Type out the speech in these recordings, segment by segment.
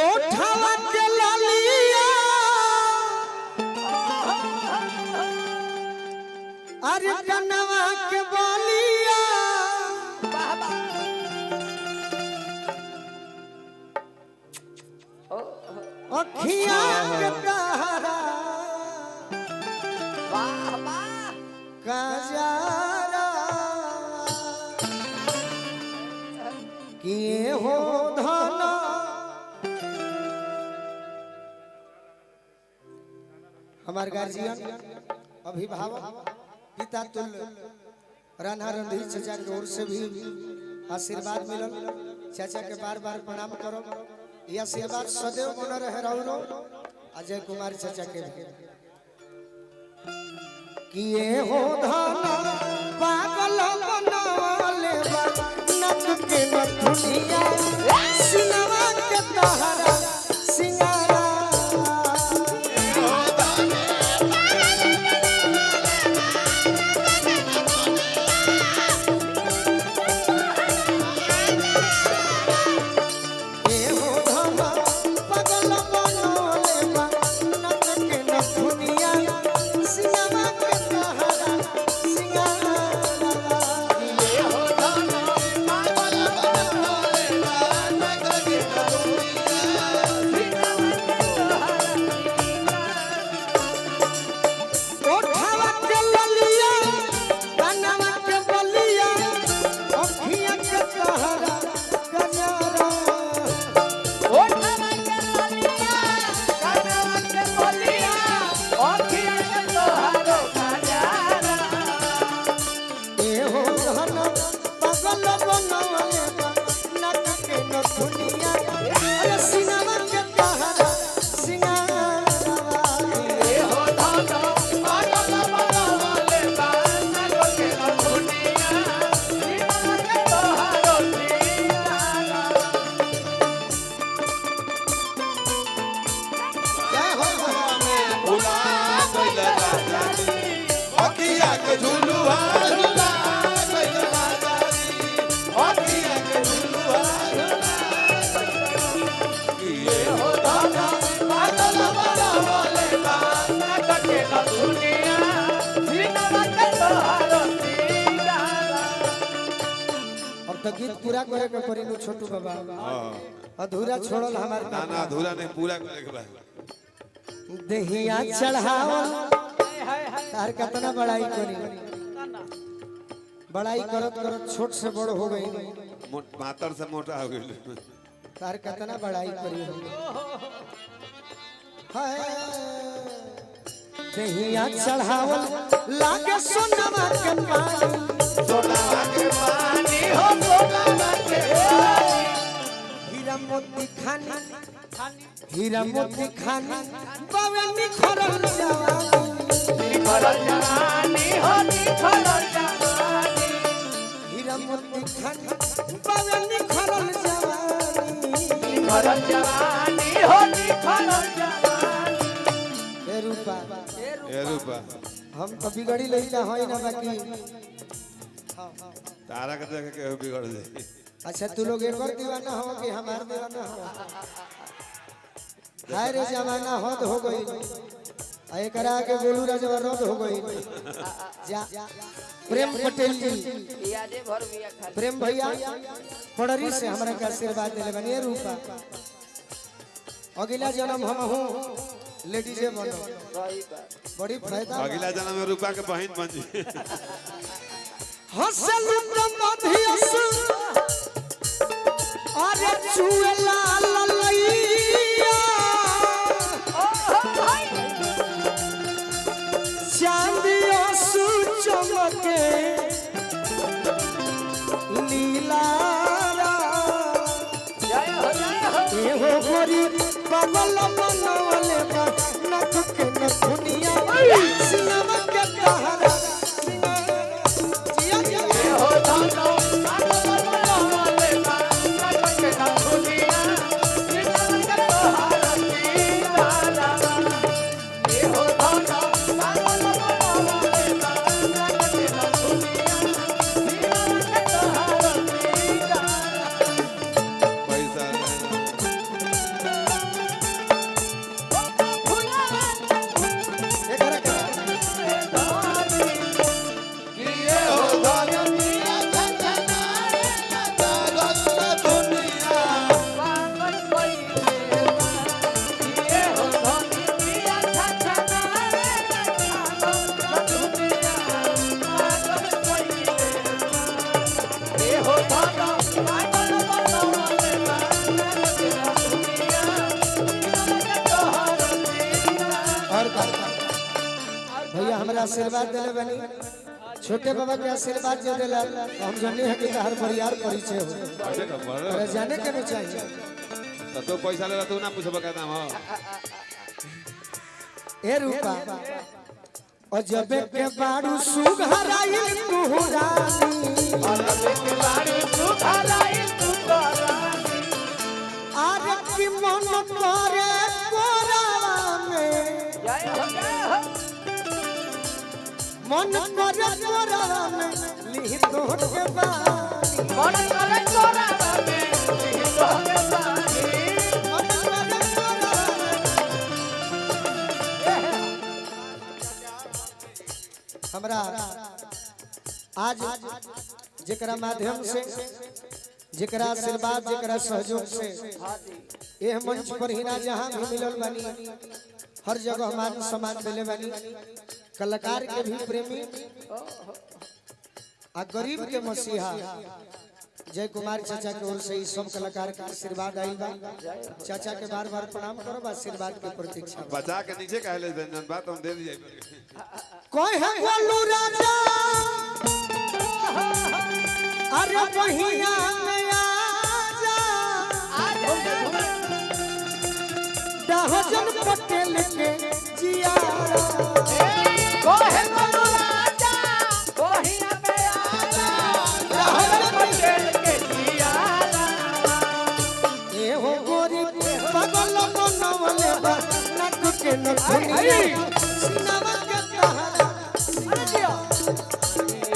ओठावा के लालिया अरे कनवा के बोलिया अखिया के तारा काजरा किए हो धना हमार गार्जियन अभिभावक पिता तुल्य राणा रणधीर चाचा की ओर से भी आशीर्वाद मिलल। चाचा के बार बार प्रणाम करो। यह आशीर्वाद सदैव बना रहे रहो। अजय कुमार चाचा के किए हो धाना पागल बनाले नक के नथुनिया सिनवा के तहरा सिंगारा तो गीत पूरा करे के पड़ी नु छोटू बाबा। अधूरा छोड़ल हमार ना ना अधूरा नहीं पूरा करे के बा। दहिया चढ़ावल तार कितना बड़ाई करी बड़ाई करत करत छोट से बड़ हो गई मातर से मोटा हो गई तार कितना बड़ाई करी हाय दहिया चढ़ावल लागे सोनमा के पानी सोनमा के पानी हो सोनमा के हीरा मोती खानी हीरा मोती खानी बावे निखरल जवानी हो निखरल जवानी हीरा मोती खानी बावे निखरल जवानी हो निखरल जवानी ए रूपा हम तो बिगड़ी लइका होई ना बाकी तारा के देख के बिगड़ जाई। अच्छा तू लोग एक और दीवाना हो कि हमार दीवाना हो हाय रे जमाना हद हो गई एकरा के गोलू राजवा रद हो गई जा प्रेम पटेल जी प्रेम भैया पड़री से हमरा के आशीर्वाद देले बनी रूपा अगला जन्म हम हूं लेडीज बनो बड़ी फायदा अगला जन्म में रूपा के बहन बन जी हसल मधियस अरे चुएला ललैया चांदिया सु चमके लीला हो गोरी बबल बनवले नख के नथुनिया सिनवा के तहरा आशीर्वाद दिले बनी छोटे बाबा के आशीर्वाद जो दिला हम जाने हैं कि हर परिवार परिचय हो अरे का बड़ा अरे जाने के नहीं चाहिए तो पैसा लेला तू ना पूछबा का नाम हो ए रूपा और जब के बाड़ू सुघराई तू रानी अरे के बारे सुखलाई तू रानी आरे की मन करे कोरावा में जय हो मन करे कोरावा में ली तोड़ के बानी मन करे तोरा में तो के सानी मन करे कोरावा में हमरा आज जेकरा माध्यम से जेकरा आशीर्वाद जेकरा सहयोग से यह मंच पर हिना जहां भी मिलल बानी हर जगह मान सम्मान दिले बानी कलाकार के भी प्रेमी आ गरीब के मसीहा जय कुमार चाचा के ओर से सब कलाकार के आशीर्वाद आई बा चाचा के बार-बार प्रणाम करब आशीर्वाद के प्रतीक्षा बचा के नीचे कहले व्यंजन बात हम दे दिए कोई है बोलू राजा अरे बहिया में आजा दहजन पटेल के जिया कोहे बोलू राजा कोहिया में आजा रहल पटेल के जियाला ए हो गोरी पगल मनवले बा नक के नथुनिया सिनवा के तहरा अरे जिया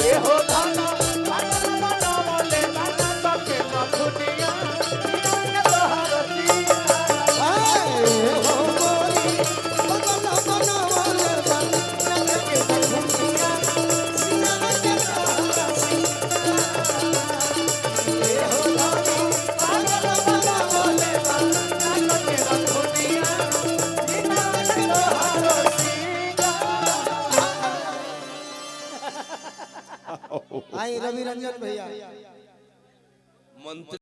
ए हो दाना दाना बोले दाना के ना दुनिया के तोहरती ए हो गोरी पगल मनवले बा नक के नथुनिया सिनवा के तहरा ए हो गोरी पगल मनवले बा दाना के ना दुनिया के तोहरती आई रवि रंजन भैया मंत्री